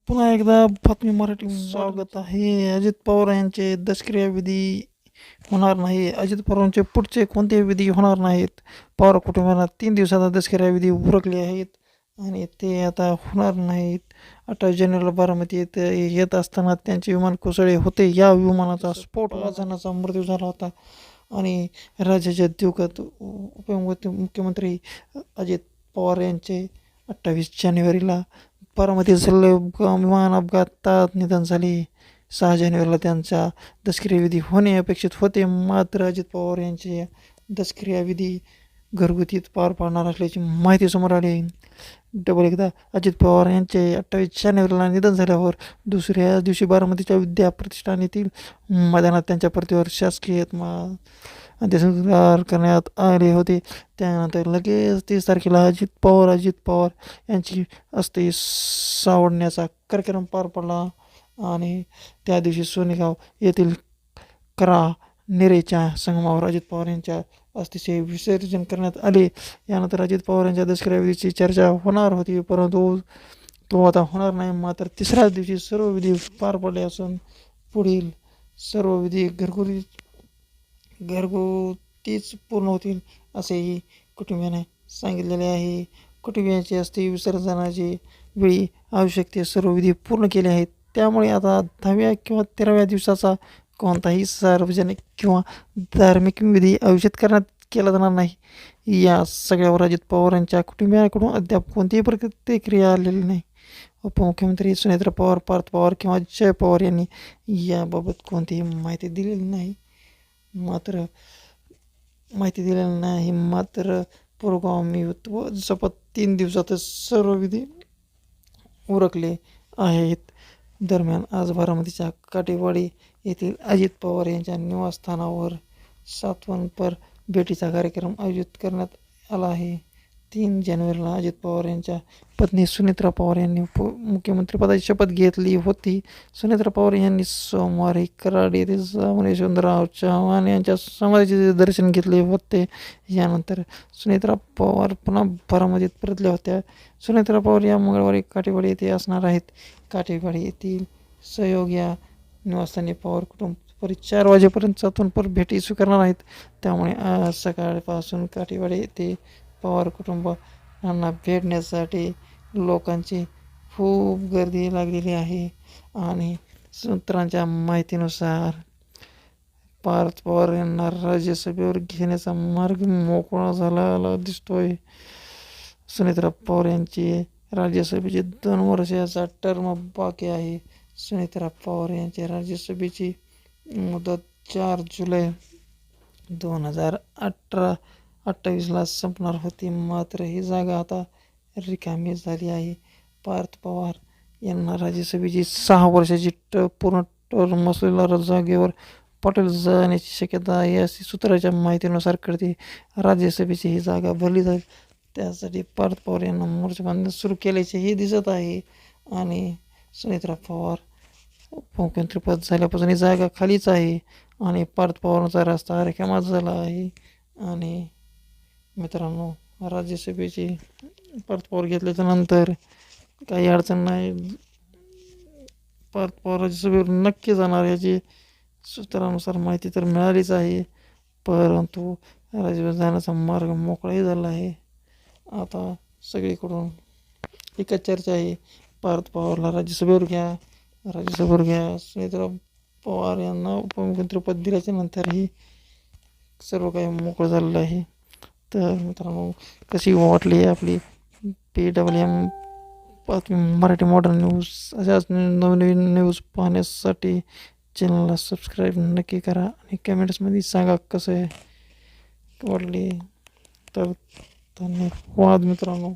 पुन्हा एकदा बातमी मराठी स्वागत आहे. अजित पवार यांचे दशक्रिया विधी होणार नाही. अजित पवारांचे पुढचे कोणतेही विधी होणार नाहीत. पवार कुटुंबाला 3 दिवसाचा दशक्रिया विधी उरकले आहेत आणि ते आता होणार नाहीत. 28 जानेवारीला बारामती येथे येत असताना त्यांचे विमान कोसळले होते. या विमानाचा स्फोट जणांचा मृत्यू झाला होता आणि राज्याच्या दिवंगत मुख्यमंत्री अजित पवार यांचे 28 जानेवारीला बारामती विमान अपघातात निधन झाले. 6 जानेवारीला त्यांचा दशक्रिया विधी होणे अपेक्षित होते. मात्र अजित पवार यांचे दशक्रिया विधी घरगुतीत पार पाडणार असल्याची माहिती समोर आली. डबल एकदा अजित पवार यांचे 28 जानेवारीला निधन झाल्यावर दुसऱ्या दिवशी बारामतीच्या विद्या प्रतिष्ठान येथील मैदानात त्यांच्या प्रतिवर शासकीय अंत्यसंस्कार करण्यात आले होते. त्यानंतर लगेच 30 तारखेला अजित पवार यांची अस्थी सावडण्याचा कार्यक्रम पार पडला आणि त्या दिवशी सोनेगाव येथील करा नेरेच्या संगमावर अजित पवार यांच्या अस्थीचे विसर्जन करण्यात आले. यानंतर अजित पवार यांच्या दशक्रिया विधीची चर्चा होणार होती, परंतु तो आता होणार नाही. मात्र तिसऱ्याच दिवशी सर्व विधी पार पडले असून पुढील सर्व विधी घरगुतीच पूर्ण होतील असेही कुटुंबियाने सांगितलेले आहे. कुटुंबियांची अस्थी विसर्जनाची वेळी आवश्यक ते सर्व विधी पूर्ण केले आहेत. त्यामुळे आता 10व्या किंवा 13व्या दिवसाचा कोणताही सार्वजनिक किंवा धार्मिक विधी आयोजित केला जाणार नाही. या सगळ्यावर अजित पवार यांच्या कुटुंबियांकडून अद्याप कोणतीही प्रतिक्रिया आलेली नाही. उपमुख्यमंत्री सुनेत्रा पवार, पार्थ पवार किंवा जय पवार यांनी याबाबत कोणतीही माहिती दिलेली नाही. मात्र पुरोगामी व शपथ 3 दिवसातच सर्व विधी उरकले आहेत. दरम्यान आज बारामतीच्या काटेवाडी येथील अजित पवार यांच्या निवासस्थानावर सातवनपर भेटीचा कार्यक्रम आयोजित करण्यात आला आहे. 3 जानेवारीला अजित पवार यांच्या पत्नी सुनेत्रा पवार यांनी मुख्यमंत्रीपदाची शपथ घेतली होती. सुनेत्रा पवार यांनी सोमवारी कराड येथे यशवंतराव चव्हाण यांच्या समाधीचे दर्शन घेतले होते. यानंतर सुनेत्रा पवार पुन्हा बारामतीत परतल्या होत्या. सुनेत्रा पवार या मंगळवारी काटेवाडी येथे असणार आहेत. काटेवाडी येथील सहयोग या निवासस्थानी पवार कुटुंब दुपारी 4 वाजेपर्यंत सातवनपर भेटी स्वीकारणार आहेत. त्यामुळे आज सकाळपासून काटेवाडी येथे पवार कुटुंबांना भेटण्यासाठी लोकांची खूप गर्दी लागलेली आहे आणि सूत्रांच्या माहितीनुसार पार्थ पवार यांना राज्यसभेवर घेण्याचा मार्ग मोकळा झालेला दिसतोय. सुनेत्रा पवार यांची राज्यसभेची 2 वर्षाचा टर्म बाकी आहे. सुनेत्रा पवार यांच्या राज्यसभेची मुदत 4 जुलै 2028ला संपणार होती. मात्र ही जागा आता रिकामी झाली आहे. पार्थ पवार यांना राज्यसभेची 6 वर्षाची पूर्ण टर्म असलेल्या जागेवर पाटील जाण्याची शक्यता आहे अशी सूत्राच्या माहितीनुसार कळते. राज्यसभेची ही जागा भरली जाईल त्यासाठी पार्थ पवार यांना मोर्चा बांधणे सुरू केल्याचेही दिसत आहे आणि सुनेत्रा पवार उपमुख्यमंत्रीपद झाल्यापासून ही जागा खालीच आहे आणि पार्थ पवारांचा रस्ता रिकामा झाला आहे. आणि मित्रांनो, राज्यसभेची पार्थ पवार घेतल्याच्या नंतर काही अडचण नाही. पार्थ पवार राज्यसभेवर नक्की जाणार याची सूत्रानुसार माहिती तर मिळालीच आहे, परंतु राज्यसभेत जाण्याचा मार्ग मोकळाही झाला आहे. आता सगळीकडून एकच चर्चा आहे, पार्थ पवारला राज्यसभेवर घ्या. सुनेत्रा पवार यांना उपमुख्यमंत्रीपद दिल्याच्या नंतरही सर्व काही मोकळं झालेलं आहे. तर मित्रांनो, कशी वाटली आपली PWM बातमी मराठी मॉडर्न न्यूज. अशाच नवनवीन न्यूज पाहण्यासाठी चॅनलला सबस्क्राईब नक्की करा आणि कमेंट्समध्ये सांगा कसं आहे वाटली. तर धन्यवाद मित्रांनो.